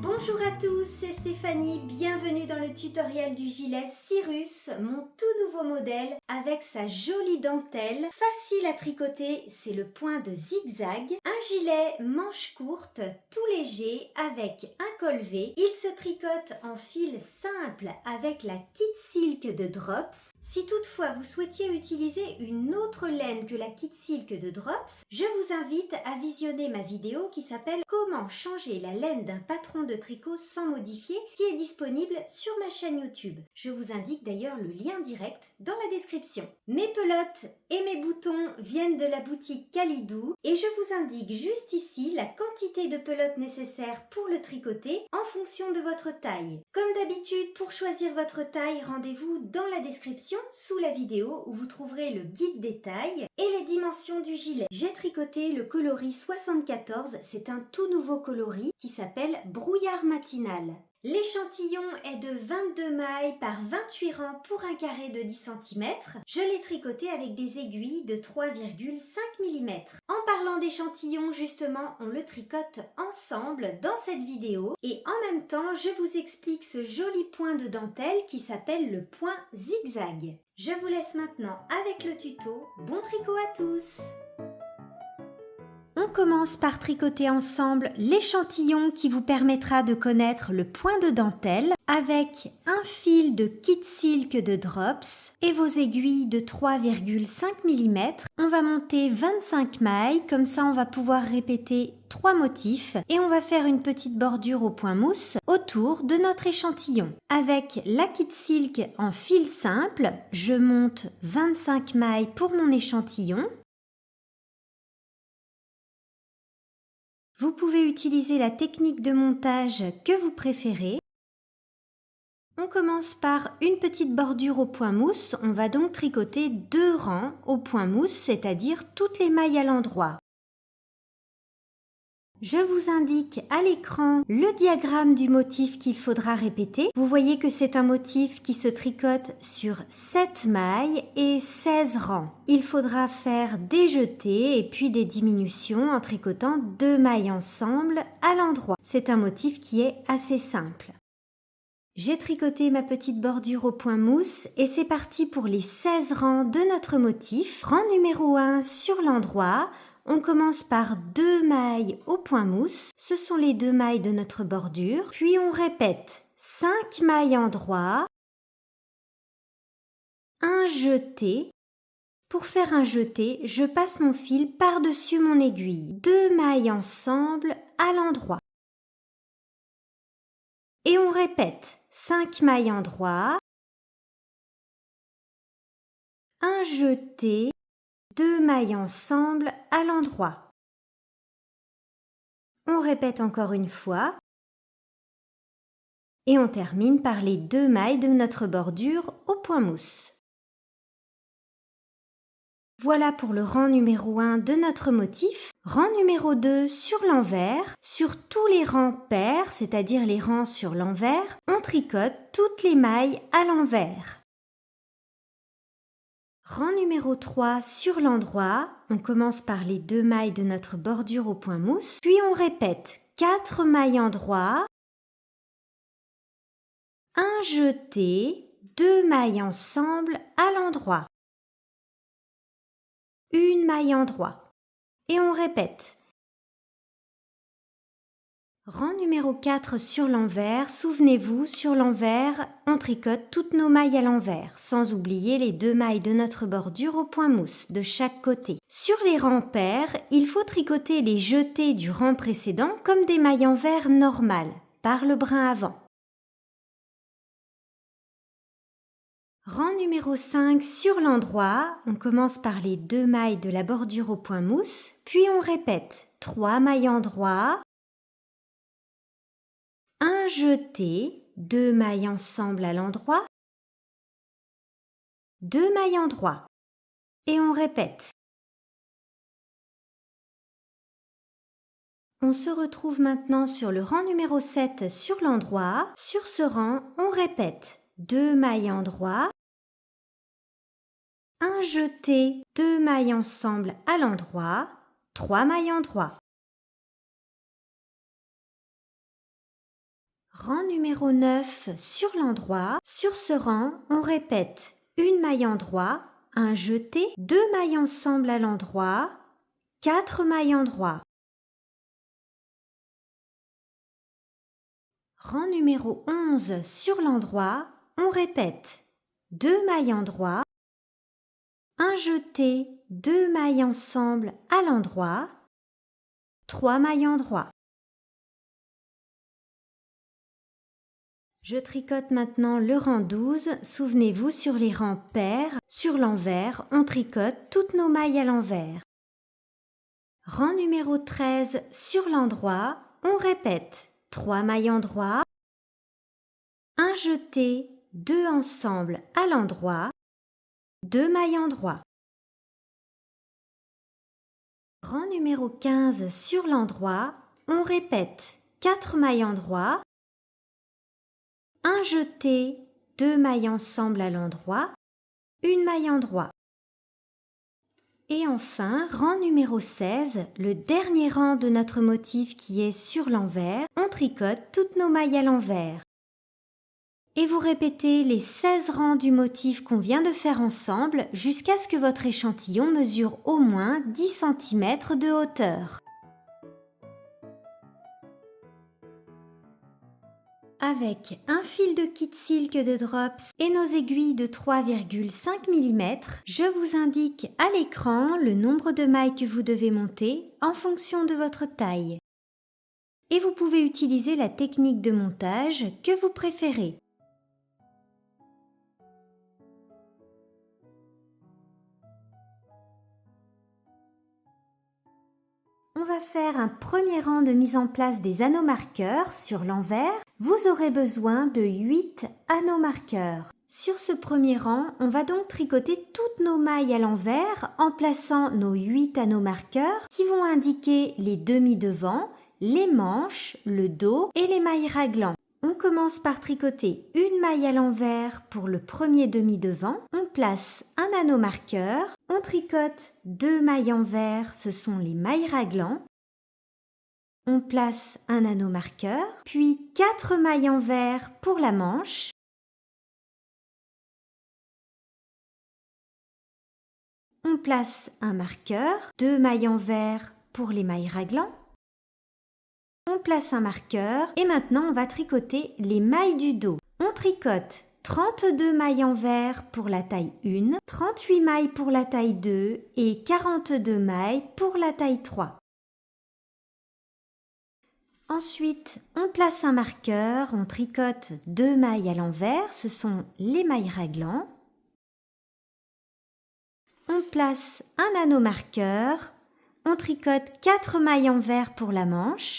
Bonjour à tous, c'est Stéphanie, bienvenue dans le tutoriel du gilet Cyrus, mon tout nouveau modèle avec sa jolie dentelle, facile à tricoter, c'est le point de zigzag, un gilet manche courte, tout léger avec un col V, il se tricote en fil simple avec la Kit Silk de Drops. Si toutefois vous souhaitiez utiliser une autre laine que la Kit Silk de Drops, je vous invite à visionner ma vidéo qui s'appelle Comment changer la laine d'un patron de tricot sans modifier, qui est disponible sur ma chaîne YouTube. Je vous indique d'ailleurs le lien direct dans la description. Mes pelotes et mes boutons viennent de la boutique Kalidou et je vous indique juste ici la quantité de pelotes nécessaires pour le tricoter en fonction de votre taille. Comme d'habitude, pour choisir votre taille, rendez-vous dans la description sous la vidéo où vous trouverez le guide des tailles et les dimensions du gilet. J'ai tricoté le coloris 74, c'est un tout nouveau coloris qui s'appelle Brouillard matinal. L'échantillon est de 22 mailles par 28 rangs pour un carré de 10 cm. Je l'ai tricoté avec des aiguilles de 3,5 mm. En parlant d'échantillon, justement, on le tricote ensemble dans cette vidéo. Et en même temps, je vous explique ce joli point de dentelle qui s'appelle le point zigzag. Je vous laisse maintenant avec le tuto. Bon tricot à tous! On commence par tricoter ensemble l'échantillon qui vous permettra de connaître le point de dentelle avec un fil de Kit Silk de Drops et vos aiguilles de 3,5 mm. On va monter 25 mailles, comme ça on va pouvoir répéter 3 motifs et on va faire une petite bordure au point mousse autour de notre échantillon. Avec la Kit Silk en fil simple, je monte 25 mailles pour mon échantillon. Vous pouvez utiliser la technique de montage que vous préférez. On commence par une petite bordure au point mousse. On va donc tricoter 2 rangs au point mousse, c'est-à-dire toutes les mailles à l'endroit. Je vous indique à l'écran le diagramme du motif qu'il faudra répéter. Vous voyez que c'est un motif qui se tricote sur 7 mailles et 16 rangs. Il faudra faire des jetés et puis des diminutions en tricotant 2 mailles ensemble à l'endroit. C'est un motif qui est assez simple. J'ai tricoté ma petite bordure au point mousse et c'est parti pour les 16 rangs de notre motif. Rang numéro 1 sur l'endroit. On commence par 2 mailles au point mousse, ce sont les 2 mailles de notre bordure, puis on répète 5 mailles endroit, un jeté. Pour faire un jeté, je passe mon fil par-dessus mon aiguille, 2 mailles ensemble à l'endroit. Et on répète 5 mailles endroit, un jeté, 2 mailles ensemble à l'endroit. On répète encore une fois et on termine par les 2 mailles de notre bordure au point mousse. Voilà pour le rang numéro 1 de notre motif. Rang numéro 2 sur l'envers. Sur tous les rangs pairs, c'est-à-dire les rangs sur l'envers, on tricote toutes les mailles à l'envers. Rang numéro 3 sur l'endroit, on commence par les 2 mailles de notre bordure au point mousse, puis on répète 4 mailles endroit, un jeté, 2 mailles ensemble à l'endroit, une maille endroit et on répète. Rang numéro 4 sur l'envers, souvenez-vous, sur l'envers, on tricote toutes nos mailles à l'envers, sans oublier les 2 mailles de notre bordure au point mousse de chaque côté. Sur les rangs pairs, il faut tricoter les jetés du rang précédent comme des mailles envers normales, par le brin avant. Rang numéro 5 sur l'endroit, on commence par les 2 mailles de la bordure au point mousse, puis on répète 3 mailles endroit, un jeté, 2 mailles ensemble à l'endroit, 2 mailles endroit et on répète. On se retrouve maintenant sur le rang numéro 7 sur l'endroit. Sur ce rang, on répète 2 mailles endroit, un jeté, 2 mailles ensemble à l'endroit, 3 mailles endroit. Rang numéro 9 sur l'endroit. Sur ce rang, on répète une maille endroit, un jeté, 2 mailles ensemble à l'endroit, 4 mailles endroit. Rang numéro 11 sur l'endroit, on répète 2 mailles endroit, un jeté, 2 mailles ensemble à l'endroit, 3 mailles endroit. Je tricote maintenant le rang 12. Souvenez-vous, sur les rangs pairs, sur l'envers, on tricote toutes nos mailles à l'envers. Rang numéro 13 sur l'endroit, on répète 3 mailles endroit, un jeté, 2 ensemble à l'endroit, 2 mailles endroit. Rang numéro 15 sur l'endroit, on répète 4 mailles endroit, un jeté, 2 mailles ensemble à l'endroit, une maille endroit. Et enfin, rang numéro 16, le dernier rang de notre motif qui est sur l'envers, on tricote toutes nos mailles à l'envers. Et vous répétez les 16 rangs du motif qu'on vient de faire ensemble jusqu'à ce que votre échantillon mesure au moins 10 cm de hauteur. Avec un fil de kit silk de Drops et nos aiguilles de 3,5 mm, je vous indique à l'écran le nombre de mailles que vous devez monter en fonction de votre taille. Et vous pouvez utiliser la technique de montage que vous préférez. On va faire un premier rang de mise en place des anneaux marqueurs sur l'envers. Vous aurez besoin de 8 anneaux marqueurs. Sur ce premier rang, on va donc tricoter toutes nos mailles à l'envers en plaçant nos 8 anneaux marqueurs qui vont indiquer les demi-devants, les manches, le dos et les mailles raglan. On commence par tricoter une maille à l'envers pour le premier demi-devant. On place un anneau marqueur. On tricote 2 mailles envers, ce sont les mailles raglan. On place un anneau marqueur, puis 4 mailles envers pour la manche. On place un marqueur, 2 mailles envers pour les mailles raglan. On place un marqueur et maintenant on va tricoter les mailles du dos. On tricote 32 mailles envers pour la taille 1, 38 mailles pour la taille 2 et 42 mailles pour la taille 3. Ensuite, on place un marqueur, on tricote 2 mailles à l'envers, ce sont les mailles raglan. On place un anneau marqueur, on tricote 4 mailles envers pour la manche.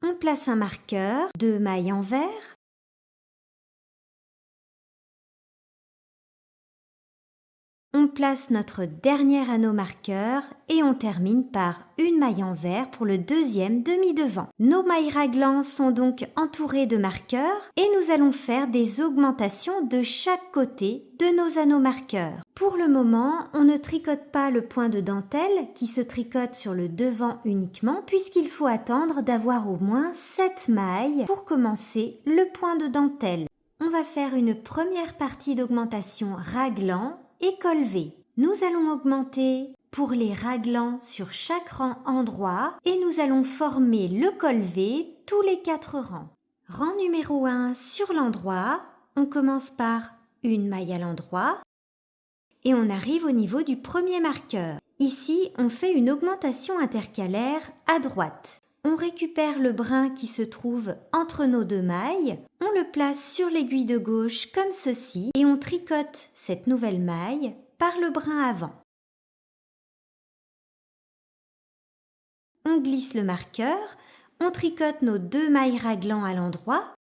On place un marqueur, 2 mailles envers. On place notre dernier anneau marqueur et on termine par une maille envers pour le deuxième demi-devant. Nos mailles raglan sont donc entourées de marqueurs et nous allons faire des augmentations de chaque côté de nos anneaux marqueurs. Pour le moment, on ne tricote pas le point de dentelle qui se tricote sur le devant uniquement puisqu'il faut attendre d'avoir au moins 7 mailles pour commencer le point de dentelle. On va faire une première partie d'augmentation raglan et col V. Nous allons augmenter pour les raglans sur chaque rang endroit et nous allons former le col V tous les 4 rangs. Rang numéro 1 sur l'endroit, on commence par une maille à l'endroit et on arrive au niveau du premier marqueur. Ici, on fait une augmentation intercalaire à droite. On récupère le brin qui se trouve entre nos 2 mailles, on le place sur l'aiguille de gauche comme ceci et on tricote cette nouvelle maille par le brin avant. On glisse le marqueur, on tricote nos 2 mailles raglan à l'endroit,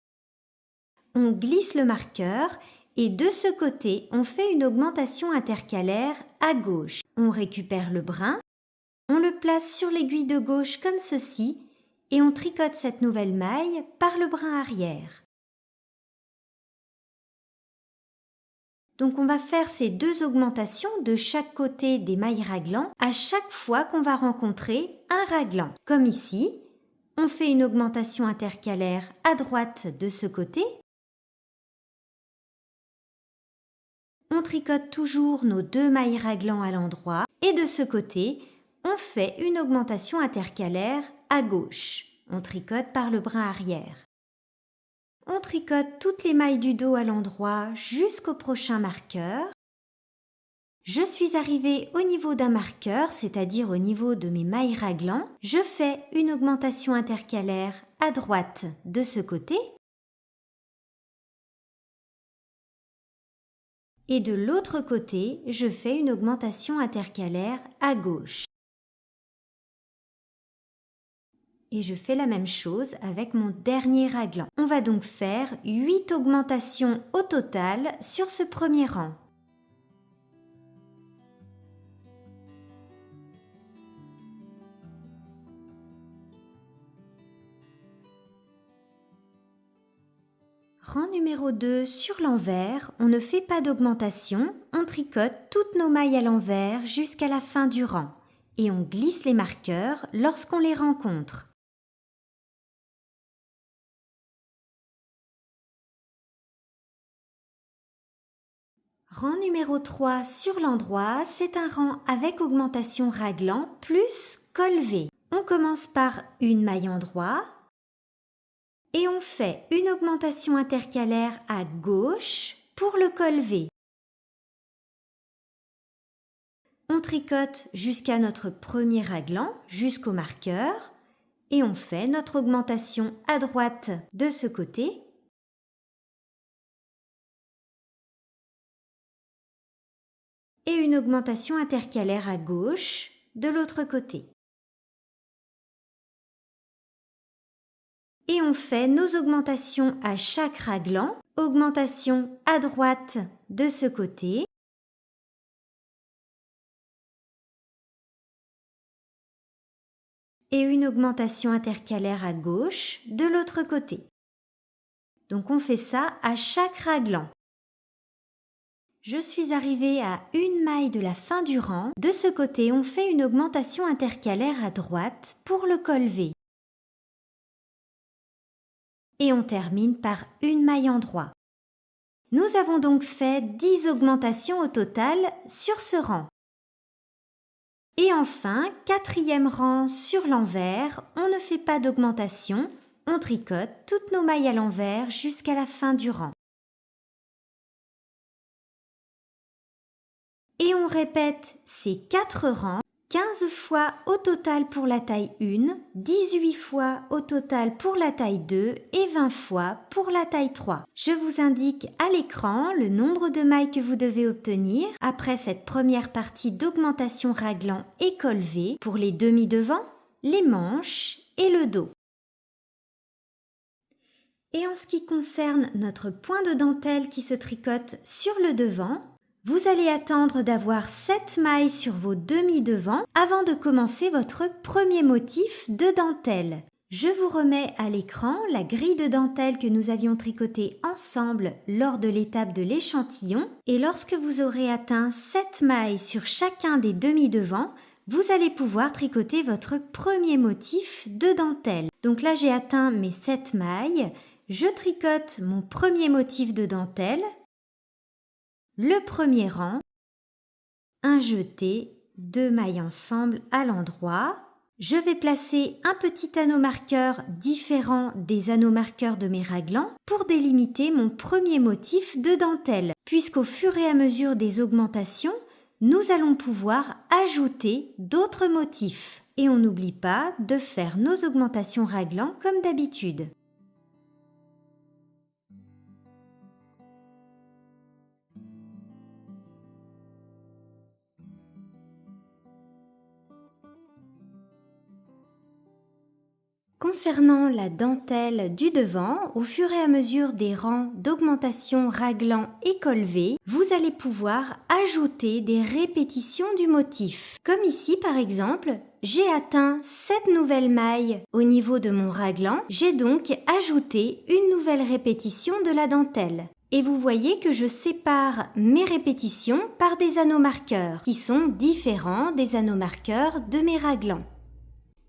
on glisse le marqueur et de ce côté, on fait une augmentation intercalaire à gauche. On récupère le brin, on le place sur l'aiguille de gauche comme ceci et on tricote cette nouvelle maille par le brin arrière. Donc on va faire ces 2 augmentations de chaque côté des mailles raglan à chaque fois qu'on va rencontrer un raglan. Comme ici, on fait une augmentation intercalaire à droite de ce côté. On tricote toujours nos 2 mailles raglan à l'endroit et de ce côté, on fait une augmentation intercalaire à gauche. On tricote par le brin arrière. On tricote toutes les mailles du dos à l'endroit jusqu'au prochain marqueur. Je suis arrivée au niveau d'un marqueur, c'est-à-dire au niveau de mes mailles raglan. Je fais une augmentation intercalaire à droite de ce côté. Et de l'autre côté, je fais une augmentation intercalaire à gauche. Et je fais la même chose avec mon dernier raglan. On va donc faire 8 augmentations au total sur ce premier rang. Rang numéro 2 sur l'envers, on ne fait pas d'augmentation, on tricote toutes nos mailles à l'envers jusqu'à la fin du rang et on glisse les marqueurs lorsqu'on les rencontre. Rang numéro 3 sur l'endroit, c'est un rang avec augmentation raglan plus col V. On commence par une maille endroit et on fait une augmentation intercalaire à gauche pour le col V. On tricote jusqu'à notre premier raglan, jusqu'au marqueur, et on fait notre augmentation à droite de ce côté. Et une augmentation intercalaire à gauche de l'autre côté. Et on fait nos augmentations à chaque raglan, augmentation à droite de ce côté. Et une augmentation intercalaire à gauche de l'autre côté. Donc on fait ça à chaque raglan. Je suis arrivée à une maille de la fin du rang. De ce côté, on fait une augmentation intercalaire à droite pour le col V. Et on termine par une maille endroit. Nous avons donc fait 10 augmentations au total sur ce rang. Et enfin, 4e rang sur l'envers, on ne fait pas d'augmentation, on tricote toutes nos mailles à l'envers jusqu'à la fin du rang. Et on répète ces 4 rangs 15 fois au total pour la taille 1, 18 fois au total pour la taille 2 et 20 fois pour la taille 3. Je vous indique à l'écran le nombre de mailles que vous devez obtenir après cette première partie d'augmentation raglan et col V pour les demi-devants, les manches et le dos. Et en ce qui concerne notre point de dentelle qui se tricote sur le devant, vous allez attendre d'avoir 7 mailles sur vos demi-devants avant de commencer votre premier motif de dentelle. Je vous remets à l'écran la grille de dentelle que nous avions tricotée ensemble lors de l'étape de l'échantillon et lorsque vous aurez atteint 7 mailles sur chacun des demi-devants, vous allez pouvoir tricoter votre premier motif de dentelle. Donc là j'ai atteint mes 7 mailles, je tricote mon premier motif de dentelle. Le premier rang, un jeté, 2 mailles ensemble à l'endroit. Je vais placer un petit anneau marqueur différent des anneaux marqueurs de mes raglans pour délimiter mon premier motif de dentelle, puisqu'au fur et à mesure des augmentations, nous allons pouvoir ajouter d'autres motifs. Et on n'oublie pas de faire nos augmentations raglans comme d'habitude. Concernant la dentelle du devant, au fur et à mesure des rangs d'augmentation raglan et col V, vous allez pouvoir ajouter des répétitions du motif. Comme ici par exemple, j'ai atteint 7 nouvelles mailles au niveau de mon raglan, j'ai donc ajouté une nouvelle répétition de la dentelle. Et vous voyez que je sépare mes répétitions par des anneaux marqueurs qui sont différents des anneaux marqueurs de mes raglans.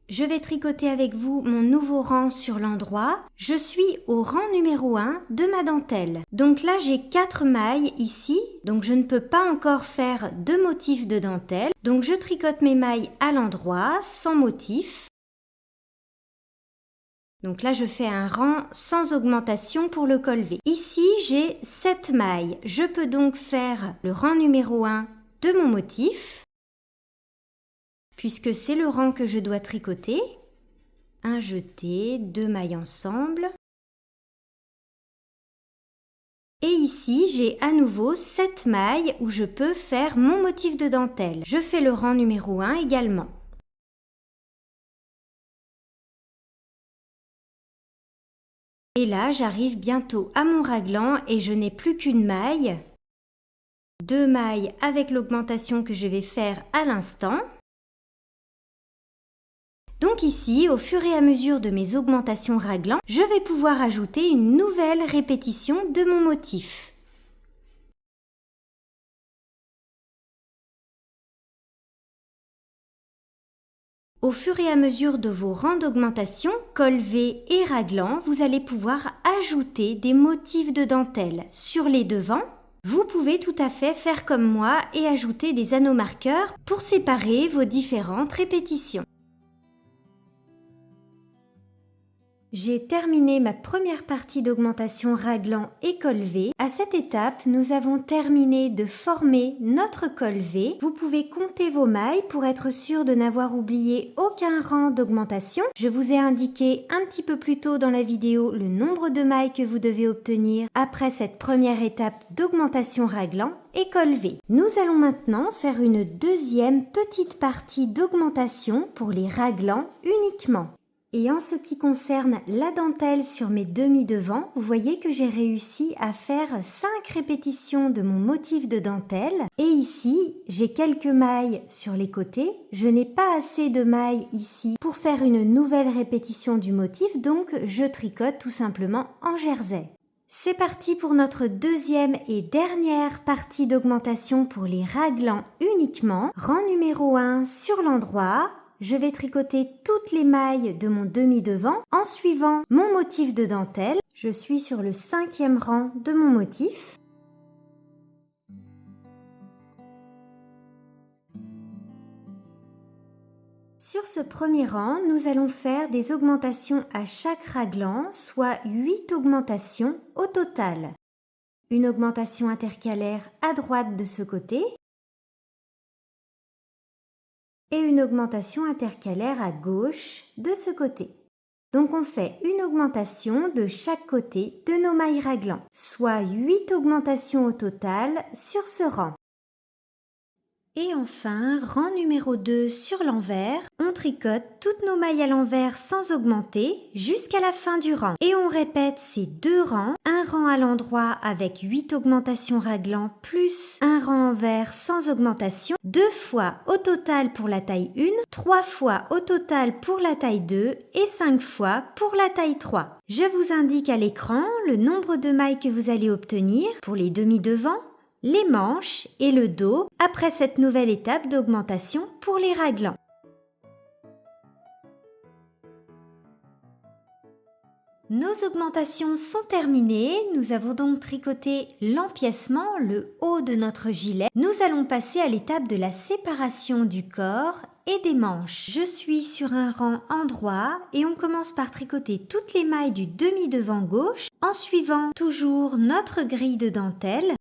Je vais tricoter avec vous mon nouveau rang sur l'endroit. Je suis au rang numéro 1 de ma dentelle. Donc là, j'ai 4 mailles ici. Donc je ne peux pas encore faire de motif de dentelle. Donc je tricote mes mailles à l'endroit, sans motif. Donc là, je fais un rang sans augmentation pour le col V. Ici, j'ai 7 mailles. Je peux donc faire le rang numéro 1 de mon motif, puisque c'est le rang que je dois tricoter. Un jeté, 2 mailles ensemble. Et ici, j'ai à nouveau 7 mailles où je peux faire mon motif de dentelle. Je fais le rang numéro 1 également. Et là, j'arrive bientôt à mon raglan et je n'ai plus qu'une maille. 2 mailles avec l'augmentation que je vais faire à l'instant. Donc ici, au fur et à mesure de mes augmentations raglan, je vais pouvoir ajouter une nouvelle répétition de mon motif. Au fur et à mesure de vos rangs d'augmentation, col V et raglan, vous allez pouvoir ajouter des motifs de dentelle sur les devants. Vous pouvez tout à fait faire comme moi et ajouter des anneaux marqueurs pour séparer vos différentes répétitions. J'ai terminé ma première partie d'augmentation raglan et col V. À cette étape, nous avons terminé de former notre col V. Vous pouvez compter vos mailles pour être sûr de n'avoir oublié aucun rang d'augmentation. Je vous ai indiqué un petit peu plus tôt dans la vidéo le nombre de mailles que vous devez obtenir après cette première étape d'augmentation raglan et col V. Nous allons maintenant faire une deuxième petite partie d'augmentation pour les raglans uniquement. Et en ce qui concerne la dentelle sur mes demi-devants, vous voyez que j'ai réussi à faire 5 répétitions de mon motif de dentelle. Et ici, j'ai quelques mailles sur les côtés. Je n'ai pas assez de mailles ici pour faire une nouvelle répétition du motif, donc je tricote tout simplement en jersey. C'est parti pour notre deuxième et dernière partie d'augmentation pour les raglans uniquement. Rang numéro 1 sur l'endroit. Je vais tricoter toutes les mailles de mon demi-devant en suivant mon motif de dentelle. Je suis sur le 5e rang de mon motif. Sur ce premier rang, nous allons faire des augmentations à chaque raglan, soit 8 augmentations au total. Une augmentation intercalaire à droite de ce côté et une augmentation intercalaire à gauche de ce côté. Donc on fait une augmentation de chaque côté de nos mailles raglan, soit 8 augmentations au total sur ce rang. Et enfin, rang numéro 2 sur l'envers, on tricote toutes nos mailles à l'envers sans augmenter jusqu'à la fin du rang. Et on répète ces 2 rangs, un rang à l'endroit avec 8 augmentations raglan plus un rang envers sans augmentation, 2 fois au total pour la taille 1, 3 fois au total pour la taille 2 et 5 fois pour la taille 3. Je vous indique à l'écran le nombre de mailles que vous allez obtenir pour les demi-devants, les manches et le dos après cette nouvelle étape d'augmentation pour les raglans. Nos augmentations sont terminées, nous avons donc tricoté l'empiècement, le haut de notre gilet. Nous allons passer à l'étape de la séparation du corps et des manches. Je suis sur un rang endroit et on commence par tricoter toutes les mailles du demi-devant gauche en suivant toujours notre grille de dentelle.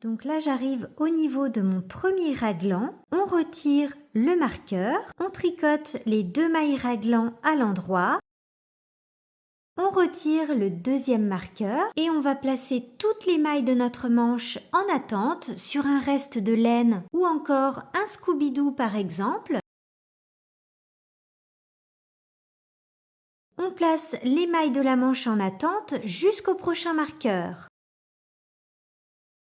Donc là, j'arrive au niveau de mon premier raglan. On retire le marqueur. On tricote les 2 mailles raglan à l'endroit. On retire le deuxième marqueur et on va placer toutes les mailles de notre manche en attente sur un reste de laine ou encore un Scooby-Doo par exemple. On place les mailles de la manche en attente jusqu'au prochain marqueur.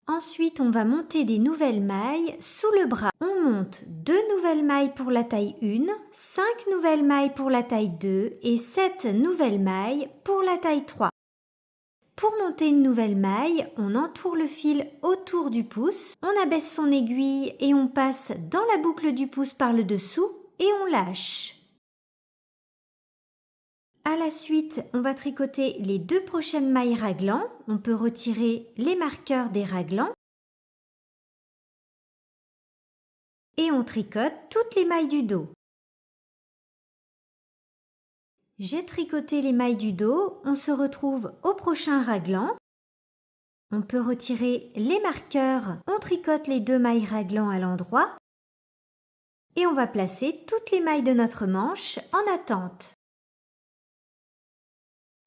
Ensuite, on va monter des nouvelles mailles sous le bras. On monte 2 nouvelles mailles pour la taille 1, 5 nouvelles mailles pour la taille 2 et 7 nouvelles mailles pour la taille 3. Pour monter une nouvelle maille, on entoure le fil autour du pouce, on abaisse son aiguille et on passe dans la boucle du pouce par le dessous et on lâche. À la suite, on va tricoter les 2 prochaines mailles raglans. On peut retirer les marqueurs des raglans. Et on tricote toutes les mailles du dos. J'ai tricoté les mailles du dos. On se retrouve au prochain raglan. On peut retirer les marqueurs. On tricote les 2 mailles raglans à l'endroit. Et on va placer toutes les mailles de notre manche en attente.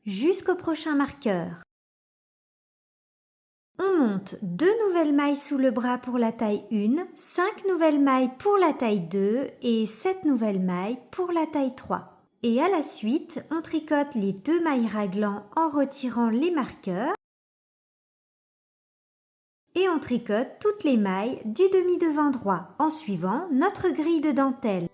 Jusqu'au prochain marqueur. On monte 2 nouvelles mailles sous le bras pour la taille 1, 5 nouvelles mailles pour la taille 2 et 7 nouvelles mailles pour la taille 3. Et à la suite, on tricote les 2 mailles raglans en retirant les marqueurs et on tricote toutes les mailles du demi-devant droit en suivant notre grille de dentelle.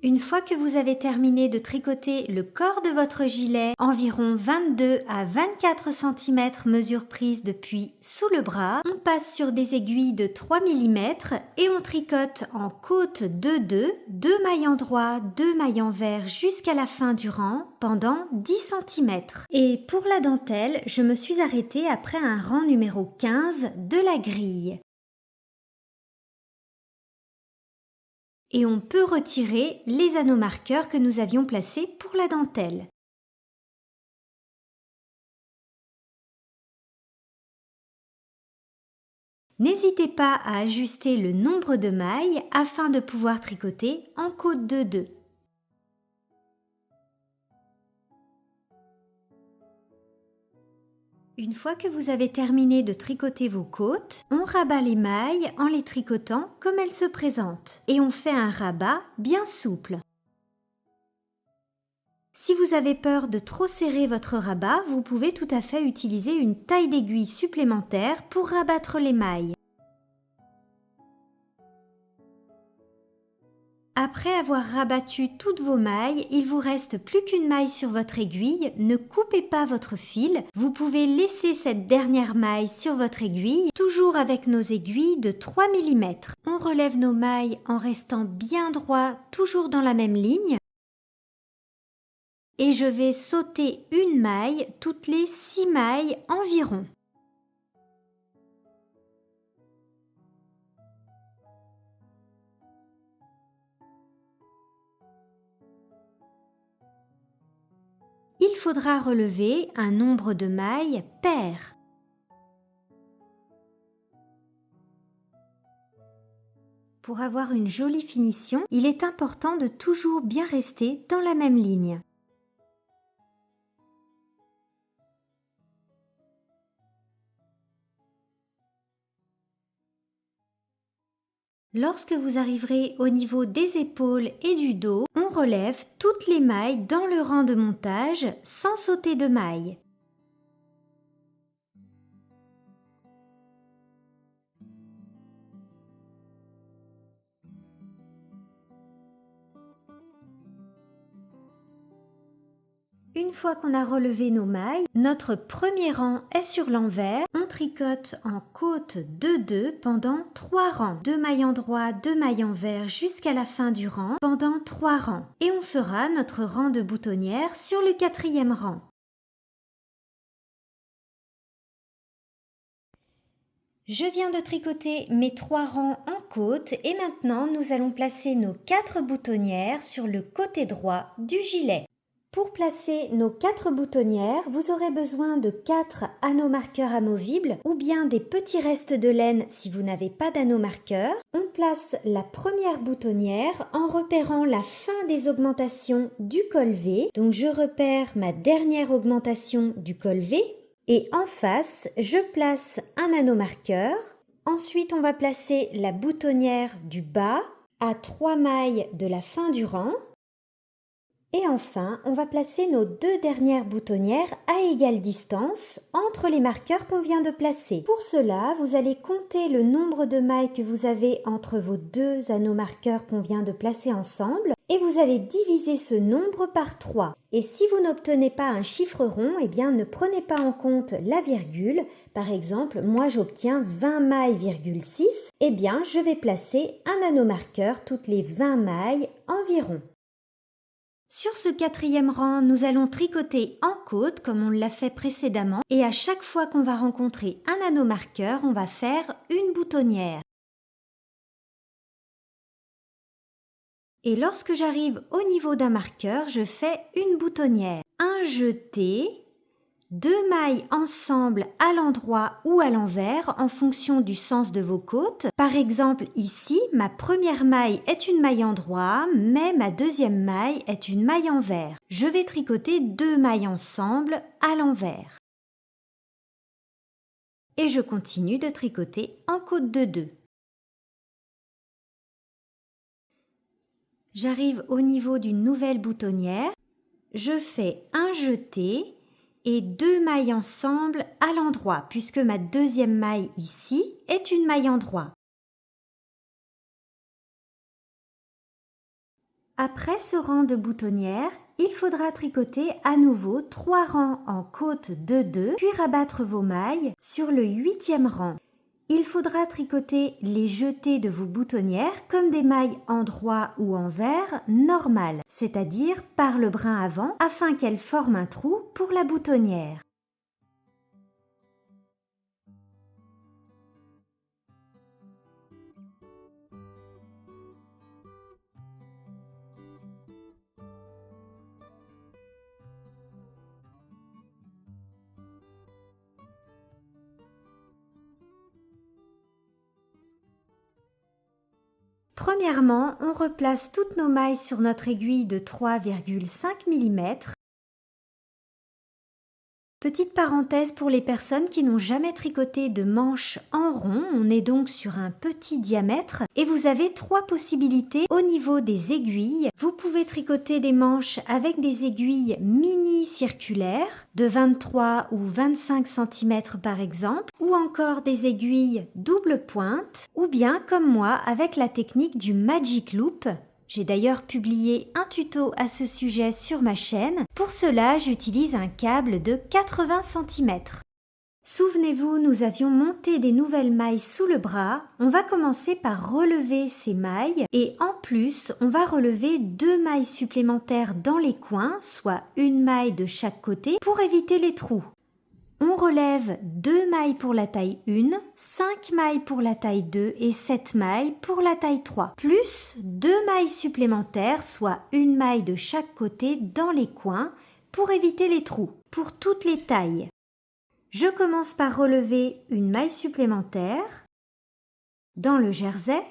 Une fois que vous avez terminé de tricoter le corps de votre gilet, environ 22 à 24 cm mesure prise depuis sous le bras, on passe sur des aiguilles de 3 mm et on tricote en côte 2-2, 2 mailles en droit, 2 mailles en vert jusqu'à la fin du rang pendant 10 cm. Et pour la dentelle, je me suis arrêtée après un rang numéro 15 de la grille. Et on peut retirer les anneaux marqueurs que nous avions placés pour la dentelle. N'hésitez pas à ajuster le nombre de mailles afin de pouvoir tricoter en côte 2-2. Une fois que vous avez terminé de tricoter vos côtes, on rabat les mailles en les tricotant comme elles se présentent. Et on fait un rabat bien souple. Si vous avez peur de trop serrer votre rabat, vous pouvez tout à fait utiliser une taille d'aiguille supplémentaire pour rabattre les mailles. Après avoir rabattu toutes vos mailles, il vous reste plus qu'une maille sur votre aiguille. Ne coupez pas votre fil. Vous pouvez laisser cette dernière maille sur votre aiguille, toujours avec nos aiguilles de 3 mm. On relève nos mailles en restant bien droit, toujours dans la même ligne. Et je vais sauter une maille toutes les 6 mailles environ. Il faudra relever un nombre de mailles pair. Pour avoir une jolie finition, il est important de toujours bien rester dans la même ligne. Lorsque vous arriverez au niveau des épaules et du dos, on relève toutes les mailles dans le rang de montage sans sauter de mailles. Une fois qu'on a relevé nos mailles, notre premier rang est sur l'envers. On tricote en côte 2-2 pendant 3 rangs. 2 mailles en droit, 2 mailles en vert jusqu'à la fin du rang pendant 3 rangs. Et on fera notre rang de boutonnière sur le 4e rang. Je viens de tricoter mes 3 rangs en côte et maintenant nous allons placer nos 4 boutonnières sur le côté droit du gilet. Pour placer nos 4 boutonnières, vous aurez besoin de 4 anneaux marqueurs amovibles ou bien des petits restes de laine si vous n'avez pas d'anneaux marqueurs. On place la première boutonnière en repérant la fin des augmentations du col V. Donc je repère ma dernière augmentation du col V et en face, je place un anneau marqueur. Ensuite, on va placer la boutonnière du bas à 3 mailles de la fin du rang. Et enfin, on va placer nos 2 dernières boutonnières à égale distance entre les marqueurs qu'on vient de placer. Pour cela, vous allez compter le nombre de mailles que vous avez entre vos 2 anneaux marqueurs qu'on vient de placer ensemble et vous allez diviser ce nombre par 3. Et si vous n'obtenez pas un chiffre rond, eh bien ne prenez pas en compte la virgule. Par exemple, moi j'obtiens 20 mailles,6. Eh bien, je vais placer un anneau marqueur toutes les 20 mailles environ. Sur ce 4e rang, nous allons tricoter en côte comme on l'a fait précédemment et à chaque fois qu'on va rencontrer un anneau marqueur, on va faire une boutonnière. Et lorsque j'arrive au niveau d'un marqueur, je fais une boutonnière. Un jeté, 2 mailles ensemble à l'endroit ou à l'envers en fonction du sens de vos côtes. Par exemple, ici, ma première maille est une maille endroit, mais ma deuxième maille est une maille envers. Je vais tricoter 2 mailles ensemble à l'envers. Et je continue de tricoter en côte de 2. J'arrive au niveau d'une nouvelle boutonnière. Je fais un jeté et 2 mailles ensemble à l'endroit puisque ma deuxième maille ici est une maille endroit. Après ce rang de boutonnières, il faudra tricoter à nouveau 3 rangs en côte de 2 puis rabattre vos mailles sur le 8e rang. Il faudra tricoter les jetés de vos boutonnières comme des mailles endroit ou envers normales, c'est-à-dire par le brin avant afin qu'elles forment un trou pour la boutonnière. Premièrement, on replace toutes nos mailles sur notre aiguille de 3,5 mm. Petite parenthèse pour les personnes qui n'ont jamais tricoté de manches en rond, on est donc sur un petit diamètre et vous avez 3 possibilités au niveau des aiguilles. Vous pouvez tricoter des manches avec des aiguilles mini circulaires de 23 ou 25 cm par exemple, ou encore des aiguilles double pointe, ou bien comme moi avec la technique du Magic Loop. J'ai d'ailleurs publié un tuto à ce sujet sur ma chaîne. Pour cela, j'utilise un câble de 80 cm. Souvenez-vous, nous avions monté des nouvelles mailles sous le bras. On va commencer par relever ces mailles et en plus, on va relever 2 mailles supplémentaires dans les coins, soit une maille de chaque côté pour éviter les trous. On relève 2 mailles pour la taille 1, 5 mailles pour la taille 2 et 7 mailles pour la taille 3, plus 2 mailles supplémentaires, soit une maille de chaque côté dans les coins pour éviter les trous, pour toutes les tailles. Je commence par relever une maille supplémentaire dans le jersey.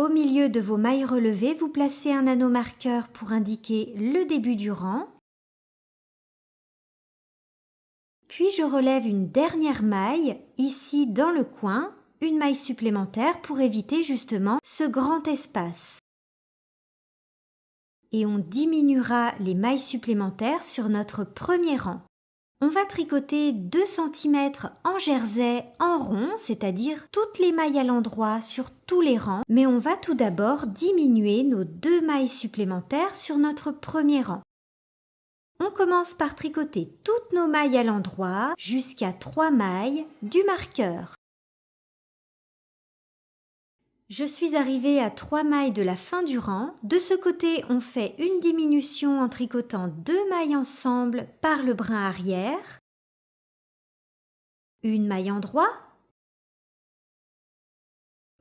Au milieu de vos mailles relevées, vous placez un anneau marqueur pour indiquer le début du rang. Puis je relève une dernière maille, ici dans le coin, une maille supplémentaire pour éviter justement ce grand espace. Et on diminuera les mailles supplémentaires sur notre premier rang. On va tricoter 2 cm en jersey en rond, c'est-à-dire toutes les mailles à l'endroit sur tous les rangs, mais on va tout d'abord diminuer nos 2 mailles supplémentaires sur notre premier rang. On commence par tricoter toutes nos mailles à l'endroit jusqu'à 3 mailles du marqueur. Je suis arrivée à 3 mailles de la fin du rang. De ce côté, on fait une diminution en tricotant 2 mailles ensemble par le brin arrière, une maille endroit.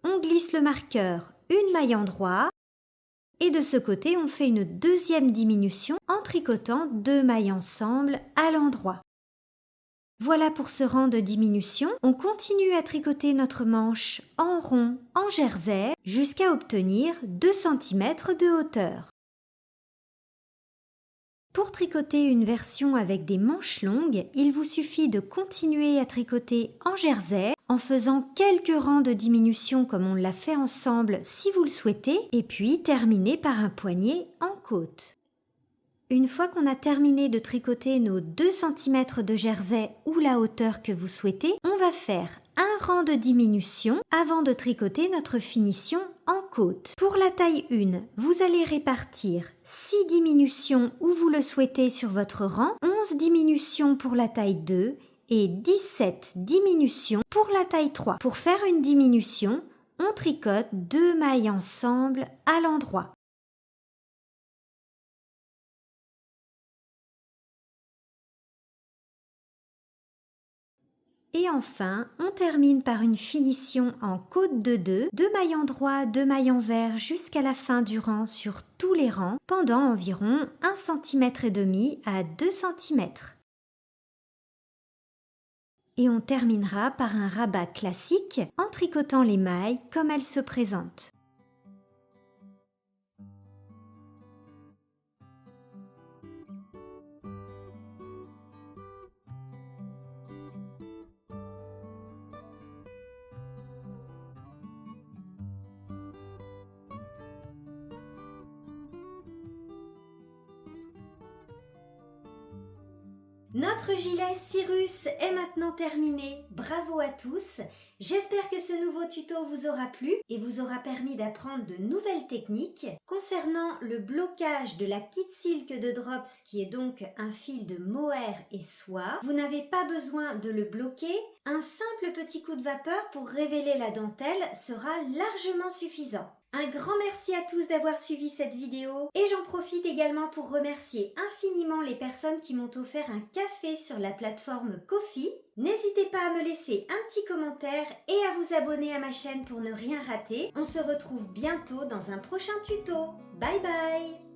On glisse le marqueur une maille endroit et de ce côté on fait une deuxième diminution en tricotant 2 mailles ensemble à l'endroit. Voilà pour ce rang de diminution. On continue à tricoter notre manche en rond, en jersey, jusqu'à obtenir 2 cm de hauteur. Pour tricoter une version avec des manches longues, il vous suffit de continuer à tricoter en jersey en faisant quelques rangs de diminution comme on l'a fait ensemble si vous le souhaitez, et puis terminer par un poignet en côte. Une fois qu'on a terminé de tricoter nos 2 cm de jersey ou la hauteur que vous souhaitez, on va faire un rang de diminution avant de tricoter notre finition en côte. Pour la taille 1, vous allez répartir 6 diminutions où vous le souhaitez sur votre rang, 11 diminutions pour la taille 2 et 17 diminutions pour la taille 3. Pour faire une diminution, on tricote 2 mailles ensemble à l'endroit. Et enfin, on termine par une finition en côte de 2 mailles endroit, 2 mailles envers jusqu'à la fin du rang sur tous les rangs pendant environ 1,5 cm à 2 cm. Et on terminera par un rabat classique en tricotant les mailles comme elles se présentent. Notre gilet Cyrus est maintenant terminé. Bravo à tous. J'espère que ce nouveau tuto vous aura plu et vous aura permis d'apprendre de nouvelles techniques. Concernant le blocage de la kit silk de Drops, qui est donc un fil de mohair et soie, vous n'avez pas besoin de le bloquer. Un simple petit coup de vapeur pour révéler la dentelle sera largement suffisant. Un grand merci à tous d'avoir suivi cette vidéo et j'en profite également pour remercier infiniment les personnes qui m'ont offert un café sur la plateforme Ko-fi. N'hésitez pas à me laisser un petit commentaire et à vous abonner à ma chaîne pour ne rien rater. On se retrouve bientôt dans un prochain tuto. Bye bye!